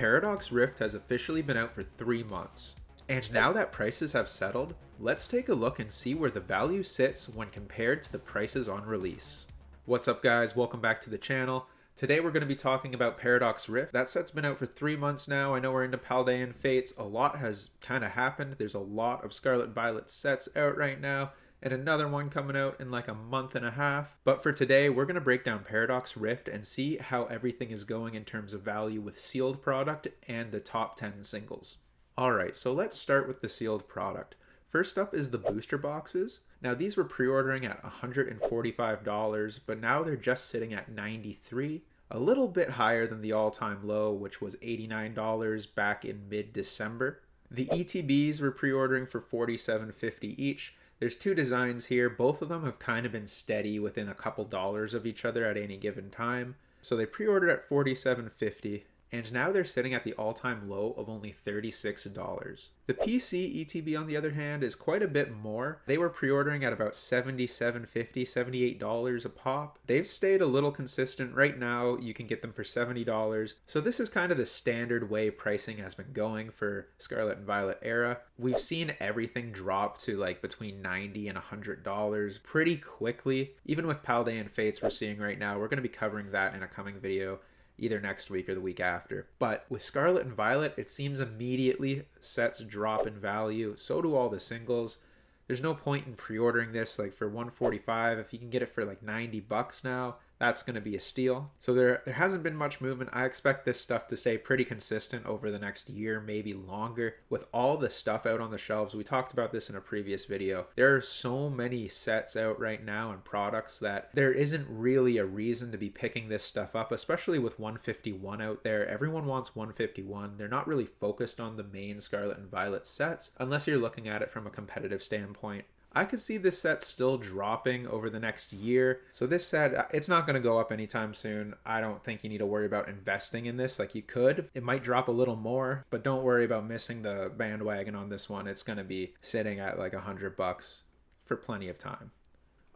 Paradox Rift has officially been out for 3 months. And now that prices have settled, let's take a look and see where the value sits when compared to the prices on release. What's up guys, welcome back to the channel. Today we're going to be talking about Paradox Rift. That set's been out for 3 months now. I know we're into Paldean Fates. A lot has kind of happened. There's a lot of Scarlet and Violet sets out right now, and another one coming out in like a month and a half. But for today, we're going to break down Paradox Rift and see how everything is going in terms of value with sealed product and the top 10 singles. Alright, so let's start with the sealed product. First up is the booster boxes. Now these were pre-ordering at $145, but now they're just sitting at $93, a little bit higher than the all-time low, which was $89 back in mid-December. The ETBs were pre-ordering for $47.50 each. There's two designs here. Both of them have kind of been steady within a couple dollars of each other at any given time. So they pre-ordered at $47.50. And now they're sitting at the all-time low of only $36. The PC ETB, on the other hand, is quite a bit more. They were pre-ordering at about $77.50, $78 a pop. They've stayed a little consistent. Right now, you can get them for $70. So this is kind of the standard way pricing has been going for Scarlet and Violet era. We've seen everything drop to like between $90 and $100 pretty quickly. Even with Paldean Fates we're seeing right now, we're going to be covering that in a coming video, either next week or the week after. But with Scarlet and Violet, it seems immediately sets drop in value. So do all the singles. There's no point in pre-ordering this like for $145. If you can get it for like $90 now, that's going to be a steal. So there hasn't been much movement. I expect this stuff to stay pretty consistent over the next year, maybe longer. With all the stuff out on the shelves, we talked about this in a previous video. There are so many sets out right now and products that there isn't really a reason to be picking this stuff up, especially with 151 out there. Everyone wants 151. They're not really focused on the main Scarlet and Violet sets, unless you're looking at it from a competitive standpoint. I could see this set still dropping over the next year. So this set, it's not going to go up anytime soon. I don't think you need to worry about investing in this like you could. It might drop a little more, but don't worry about missing the bandwagon on this one. It's going to be sitting at like $100 for plenty of time.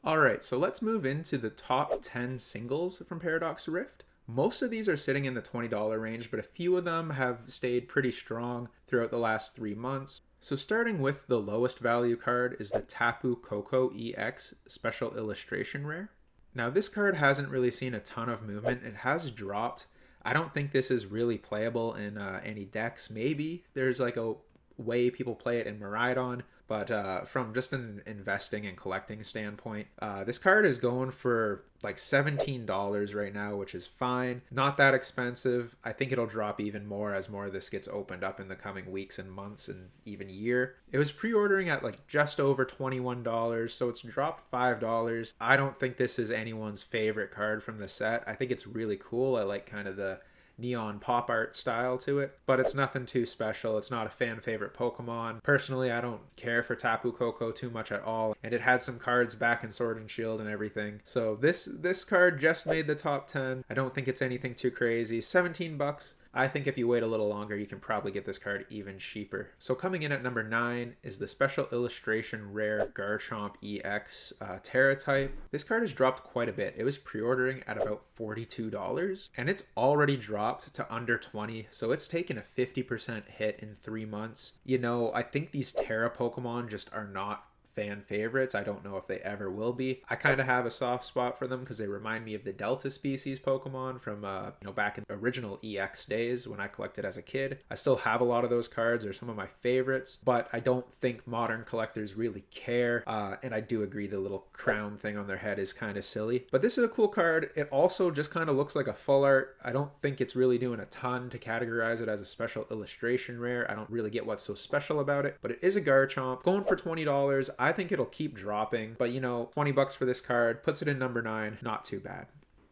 All right, so let's move into the top 10 singles from Paradox Rift. Most of these are sitting in the $20 range, but a few of them have stayed pretty strong throughout the last 3 months. So starting with the lowest value card is the Tapu Coco EX Special Illustration Rare. Now this card hasn't really seen a ton of movement. It has dropped. I don't think this is really playable in any decks. Maybe there's like a way people play it in Miraidon, but from just an investing and collecting standpoint, this card is going for like $17 right now, which is fine. Not that expensive. I think it'll drop even more as more of this gets opened up in the coming weeks and months and even year. It was pre-ordering at like just over $21, so it's dropped $5. I don't think this is anyone's favorite card from the set. I think it's really cool. I like kind of the neon pop art style to it, but it's nothing too special. It's not a fan favorite Pokemon. Personally, I don't care for Tapu Coco too much at all, and it had some cards back in Sword and Shield and everything. So this card just made the top 10. I don't think it's anything too crazy. $17. I think if you wait a little longer, you can probably get this card even cheaper. So coming in at number 9 is the Special Illustration Rare Garchomp EX Terra type. This card has dropped quite a bit. It was pre-ordering at about $42, and it's already dropped to under $20, so it's taken a 50% hit in 3 months. You know, I think these Terra Pokemon just are not fan favorites. I don't know if they ever will be. I kind of have a soft spot for them because they remind me of the Delta species Pokemon from back in the original EX days when I collected as a kid. I still have a lot of those cards. They're some of my favorites, but I don't think modern collectors really care. And I do agree the little crown thing on their head is kind of silly. But this is a cool card. It also just kind of looks like a full art. I don't think it's really doing a ton to categorize it as a special illustration rare. I don't really get what's so special about it, but it is a Garchomp. Going for $20. I think it'll keep dropping, but you know, $20 for this card puts it in number 9. Not too bad.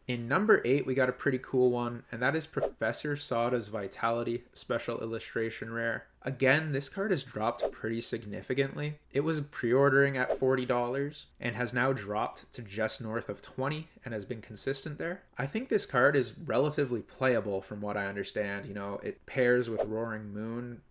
In number 8, we got a pretty cool one, and that is Professor Sada's Vitality Special Illustration Rare. Again, this card has dropped pretty significantly. It was pre-ordering at $40 and has now dropped to just north of 20 and has been consistent there. I think this card is relatively playable from what I understand. You know, it pairs with Roaring Moon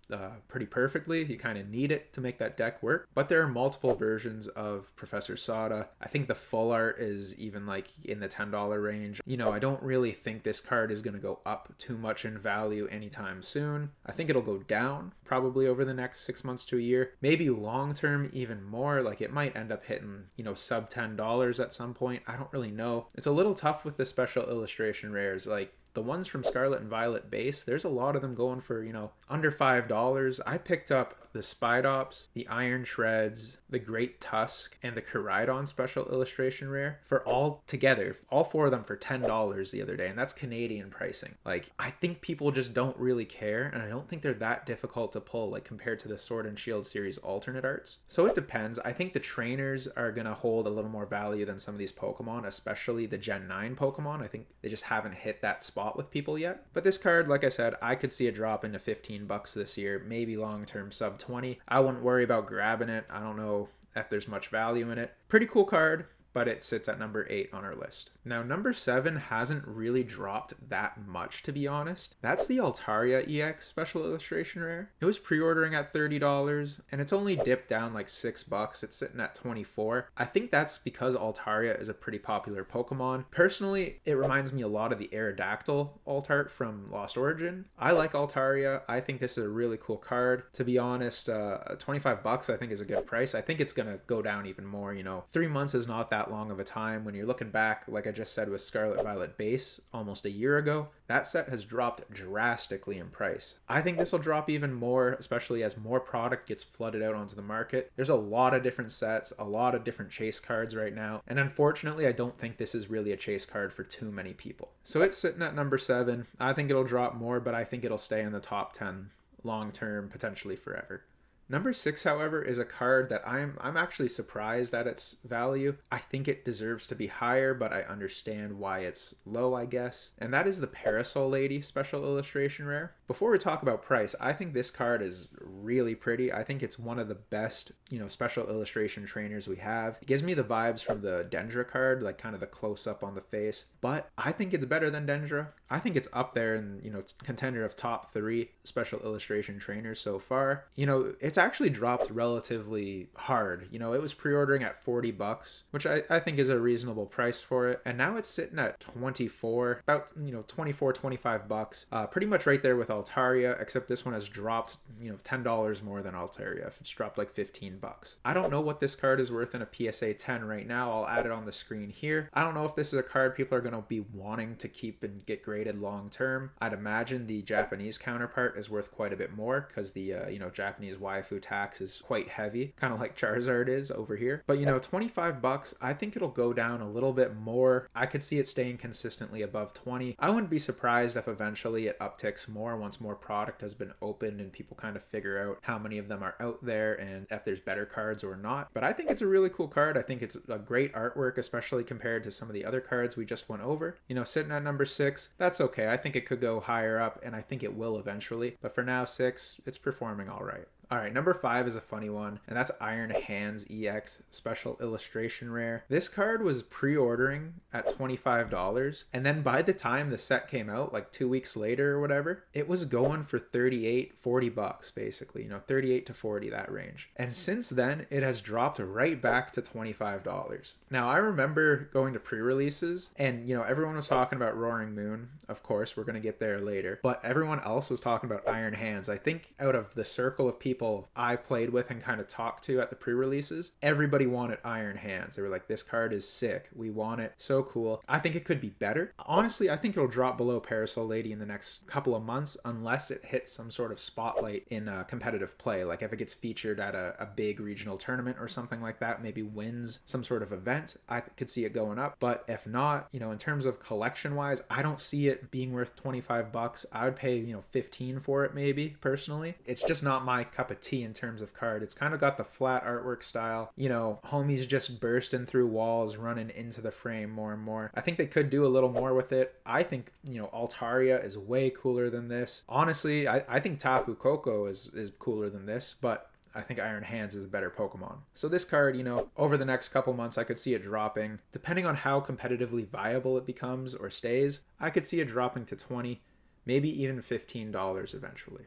pretty perfectly. You kind of need it to make that deck work. But there are multiple versions of Professor Sada. I think the full art is even like in the $10 range. You know, I don't really think this card is going to go up too much in value anytime soon. I think it'll go down probably over the next 6 months to a year. Maybe long term even more. Like it might end up hitting, you know, sub $10 at some point. I don't really know. It's a little tough with the special illustration rares. Like the ones from Scarlet and Violet base, there's a lot of them going for, you know, under $5. I picked up the Spidops, the Iron Shreds, the Great Tusk, and the Groudon special illustration rare for all together, all four of them for $10 the other day, and that's Canadian pricing. Like, I think people just don't really care, and I don't think they're that difficult to pull, like, compared to the Sword and Shield series alternate arts. So it depends. I think the trainers are going to hold a little more value than some of these Pokemon, especially the Gen 9 Pokemon. I think they just haven't hit that spot with people yet. But this card, like I said, I could see a drop into $15 this year, maybe long-term sub 20. I wouldn't worry about grabbing it. I don't know if there's much value in it. Pretty cool card, but it sits at number 8 on our list. Now, number 7 hasn't really dropped that much, to be honest. That's the Altaria EX special illustration rare. It was pre-ordering at $30, and it's only dipped down like $6. It's sitting at 24. I think that's because Altaria is a pretty popular Pokemon. Personally, it reminds me a lot of the Aerodactyl Altart from Lost Origin. I like Altaria. I think this is a really cool card. To be honest, $25 I think is a good price. I think it's gonna go down even more. You know, 3 months is not that long of a time. When you're looking back, like I just said with Scarlet Violet base almost a year ago, that set has dropped drastically in price. I think this will drop even more, especially as more product gets flooded out onto the market. There's a lot of different sets, a lot of different chase cards right now, and unfortunately I don't think this is really a chase card for too many people. So it's sitting at number 7. I think it'll drop more, but I think it'll stay in the top 10 long term, potentially forever. Number 6, however, is a card that I'm actually surprised at its value. I think it deserves to be higher, but I understand why it's low, I guess. And that is the Parasol Lady special illustration rare. Before we talk about price, I think this card is really pretty. I think it's one of the best, you know, special illustration trainers we have. It gives me the vibes from the Dendra card, like kind of the close-up on the face. But I think it's better than Dendra. I think it's up there and, you know, it's contender of top 3 special illustration trainers so far. You know, it's actually dropped relatively hard. You know, it was pre-ordering at $40, which I think is a reasonable price for it. And now it's sitting at 24, about, you know, 24, $25. Pretty much right there with Altaria, except this one has dropped, you know, $10 more than Altaria. It's dropped like $15. I don't know what this card is worth in a PSA 10 right now. I'll add it on the screen here. I don't know if this is a card people are going to be wanting to keep and get graded long term. I'd imagine the Japanese counterpart is worth quite a bit more because the you know, Japanese waifu tax is quite heavy, kind of like Charizard is over here. But you know, $25, I think it'll go down a little bit more. I could see it staying consistently above 20. I wouldn't be surprised if eventually it upticks more once more product has been opened and people kind of figure out how many of them are out there and if there's better cards or not. But I think it's a really cool card. I think it's a great artwork, especially compared to some of the other cards we just went over. You know, sitting at number 6, that's okay. I think it could go higher up, and I think it will eventually. But for now, 6, it's performing all right. All right, number 5 is a funny one, and that's Iron Hands EX special illustration rare. This card was pre-ordering at $25, and then by the time the set came out, like 2 weeks later or whatever, it was going for $38, $40 basically, you know, 38 to 40, that range. And since then, it has dropped right back to $25. Now, I remember going to pre-releases, and, you know, everyone was talking about Roaring Moon. Of course, we're going to get there later, but everyone else was talking about Iron Hands. I think out of the circle of people I played with and kind of talked to at the pre-releases, everybody wanted Iron Hands. They were like, this card is sick. We want it. So cool. I think it could be better. Honestly, I think it'll drop below Parasol Lady in the next couple of months unless it hits some sort of spotlight in competitive play. Like if it gets featured at a big regional tournament or something like that, maybe wins some sort of event, I could see it going up. But if not, you know, in terms of collection wise, I don't see it being worth $25. I would pay, you know, $15 for it maybe, personally. It's just not my cup cup of tea in terms of card. It's kind of got the flat artwork style. You know, homies just bursting through walls, running into the frame more and more. I think they could do a little more with it. I think, you know, Altaria is way cooler than this. Honestly, I think Tapu Coco is cooler than this, but I think Iron Hands is a better Pokemon. So this card, you know, over the next couple months, I could see it dropping. Depending on how competitively viable it becomes or stays, I could see it dropping to $20, maybe even $15 eventually.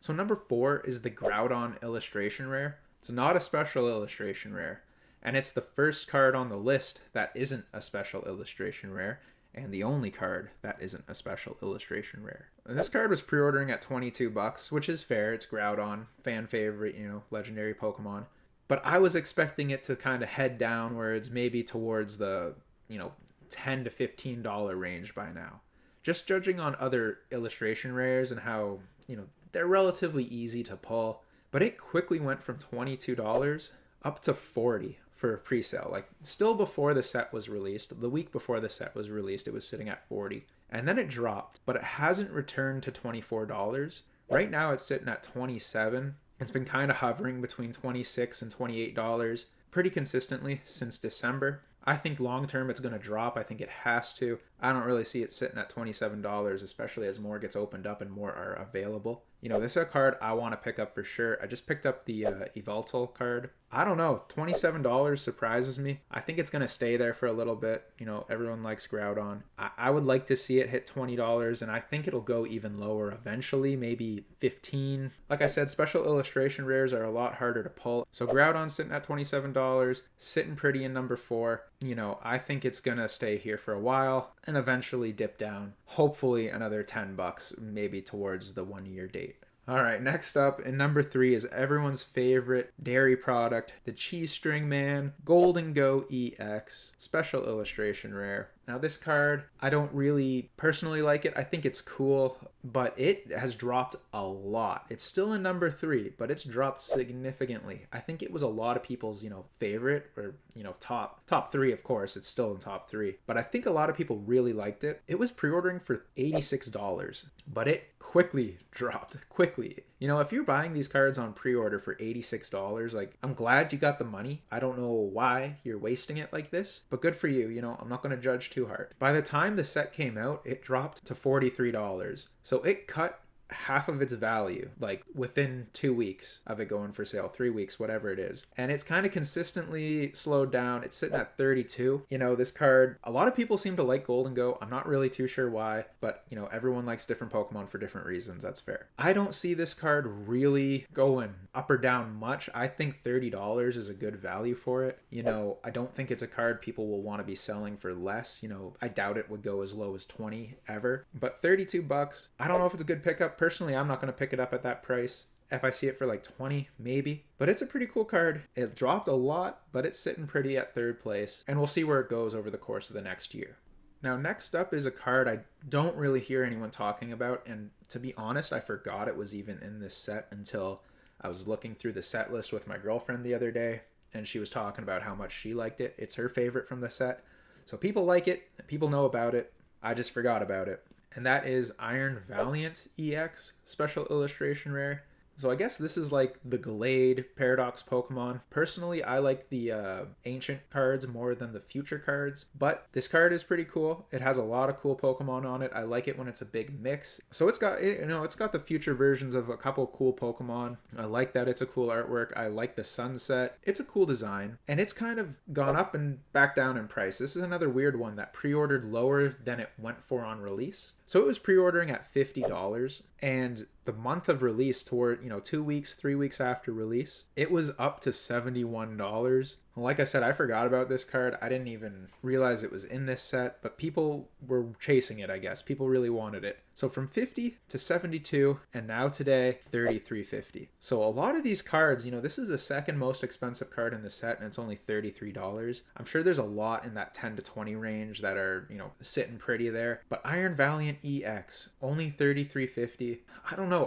So number 4 is the Groudon illustration rare. It's not a special illustration rare, and it's the first card on the list that isn't a special illustration rare, and the only card that isn't a special illustration rare. And this card was pre-ordering at $22, which is fair. It's Groudon, fan favorite, you know, legendary Pokemon. But I was expecting it to kind of head down where it's maybe towards the, you know, $10 to $15 range by now. Just judging on other illustration rares and how, you know, they're relatively easy to pull. But it quickly went from $22 up to $40 for a pre-sale. Like, still before the set was released, the week before the set was released, it was sitting at $40. And then it dropped, but it hasn't returned to $24. Right now it's sitting at $27. It's been kind of hovering between $26 and $28 pretty consistently since December. I think long term it's going to drop. I think it has to. I don't really see it sitting at $27, especially as more gets opened up and more are available. You know, this is a card I want to pick up for sure. I just picked up the Yveltal card. I don't know, $27 surprises me. I think it's going to stay there for a little bit. You know, everyone likes Groudon. I would like to see it hit $20, and I think it'll go even lower eventually, maybe $15. Like I said, special illustration rares are a lot harder to pull. So Groudon's sitting at $27, sitting pretty in number 4. You know, I think it's going to stay here for a while and eventually dip down. Hopefully another $10, maybe towards the 1 year date. All right, next up in number 3 is everyone's favorite dairy product, the Cheese String Man Golden Go EX Special Illustration Rare. Now this card, I don't really personally like it. I think it's cool, but it has dropped a lot. It's still in number 3, but it's dropped significantly. I think it was a lot of people's, you know, favorite, or, you know, top 3, of course. It's still in top 3, but I think a lot of people really liked it. It was pre-ordering for $86, but it quickly dropped, quickly. You know, if you're buying these cards on pre-order for $86, like, I'm glad you got the money. I don't know why you're wasting it like this, but good for you. You know, I'm not going to judge too hard. By the time the set came out, it dropped to $43. So it cut half of its value, like within 2 weeks of it going for sale, 3 weeks, whatever it is. And it's kind of consistently slowed down. It's sitting at 32. You know, this card, a lot of people seem to like Golden Go. I'm not really too sure why, but you know, everyone likes different Pokemon for different reasons. That's fair. I don't see this card really going up or down much. I think $30 is a good value for it. You know, I don't think it's a card people will want to be selling for less. You know, I doubt it would go as low as 20 ever, but $32, I don't know if it's a good pickup. Personally, I'm not going to pick it up at that price. If I see it for like 20, maybe. But it's a pretty cool card. It dropped a lot, but it's sitting pretty at 3rd place. And we'll see where it goes over the course of the next year. Now, next up is a card I don't really hear anyone talking about. And to be honest, I forgot it was even in this set until I was looking through the set list with my girlfriend the other day. And she was talking about how much she liked it. It's her favorite from the set. So people like it. People know about it. I just forgot about it. And that is Iron Valiant EX Special Illustration Rare. So I guess this is like the Glade Paradox Pokemon. Personally, I like the ancient cards more than the future cards, but this card is pretty cool. It has a lot of cool Pokemon on it. I like it when it's a big mix. So it's got, you know, it's got the future versions of a couple cool Pokemon. I like that it's a cool artwork. I like the sunset. It's a cool design, and it's kind of gone up and back down in price. This is another weird one that pre-ordered lower than it went for on release. So it was pre-ordering at $50, and the month of release, toward, you know, 2 weeks, 3 weeks after release, it was up to $71. Like I said, I forgot about this card. I didn't even realize it was in this set, but people were chasing it, I guess. People really wanted it. So from 50 to 72, and now today, $33.50. So a lot of these cards, you know, this is the second most expensive card in the set, and it's only $33. I'm sure there's a lot in that 10 to 20 range that are, you know, sitting pretty there. But Iron Valiant EX, only $33.50. I don't know.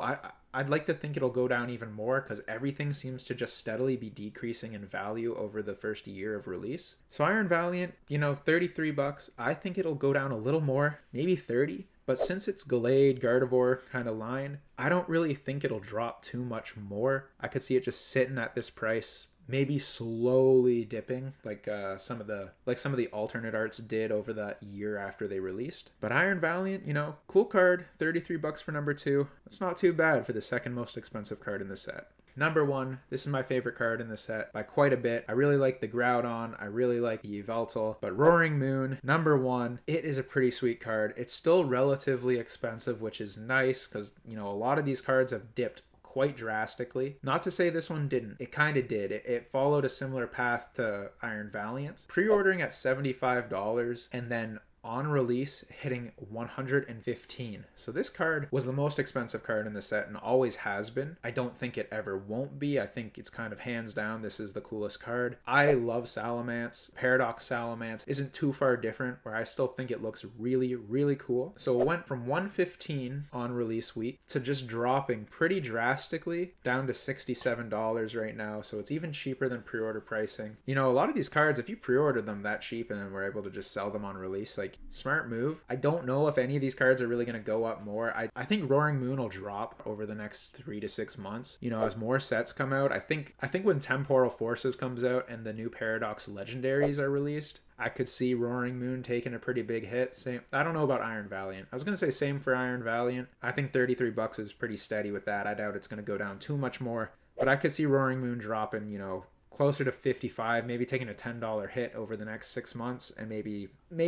I'd like to think it'll go down even more because everything seems to just steadily be decreasing in value over the first year of release. So Iron Valiant, you know, $33. I think it'll go down a little more, maybe 30. But since it's Gallade, Gardevoir kind of line, I don't really think it'll drop too much more. I could see it just sitting at this price, maybe slowly dipping like some of the alternate arts did over that year after they released. But Iron Valiant, you know, cool card, 33 bucks for number 2. It's not too bad for the second most expensive card in the set. Number 1, this is my favorite card in the set by quite a bit. I really like the Groudon, I really like the Yveltal, but Roaring Moon, number 1, it is a pretty sweet card. It's still relatively expensive, which is nice because, you know, a lot of these cards have dipped quite drastically. Not to say this one didn't. It kind of did. It followed a similar path to Iron Valiant. Pre-ordering at $75 and then on release hitting 115. So this card was the most expensive card in the set and always has been. I don't think it ever won't be. I think it's kind of hands down this is the coolest card. I love Salamence. Paradox Salamence isn't too far different, where I still think it looks really, really cool. So it went from 115 on release week to just dropping pretty drastically down to $67 right now. So it's even cheaper than pre-order pricing. You know, a lot of these cards, if you pre-ordered them that cheap and then were able to just sell them on release, like, smart move. I don't know if any of these cards are really going to go up more. I think Roaring Moon will drop over the next 3 to 6 months. You know, as more sets come out, I think when Temporal Forces comes out and the new Paradox Legendaries are released, I could see Roaring Moon taking a pretty big hit. Same. I don't know about Iron Valiant. I was going to say same for Iron Valiant. I think 33 bucks is pretty steady with that. I doubt it's going to go down too much more. But I could see Roaring Moon dropping, you know, closer to 55, maybe taking a $10 hit over the next 6 months and maybe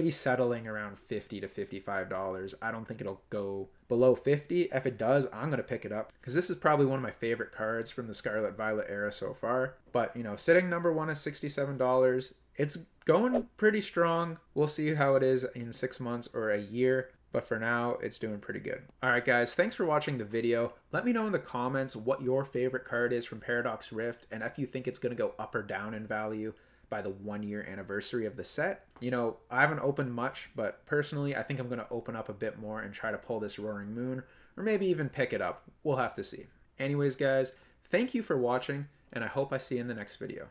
settling around $50 to $55. I don't think it'll go below 50. If it does, I'm going to pick it up because this is probably one of my favorite cards from the Scarlet Violet era so far. But, you know, sitting number 1 is $67. It's going pretty strong. We'll see how it is in 6 months or a year. But for now, it's doing pretty good. Alright guys, thanks for watching the video. Let me know in the comments what your favorite card is from Paradox Rift and if you think it's going to go up or down in value by the 1-year anniversary of the set. You know, I haven't opened much, but personally, I think I'm going to open up a bit more and try to pull this Roaring Moon, or maybe even pick it up. We'll have to see. Anyways guys, thank you for watching, and I hope I see you in the next video.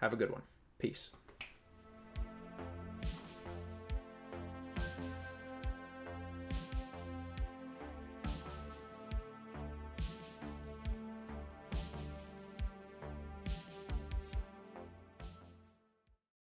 Have a good one. Peace.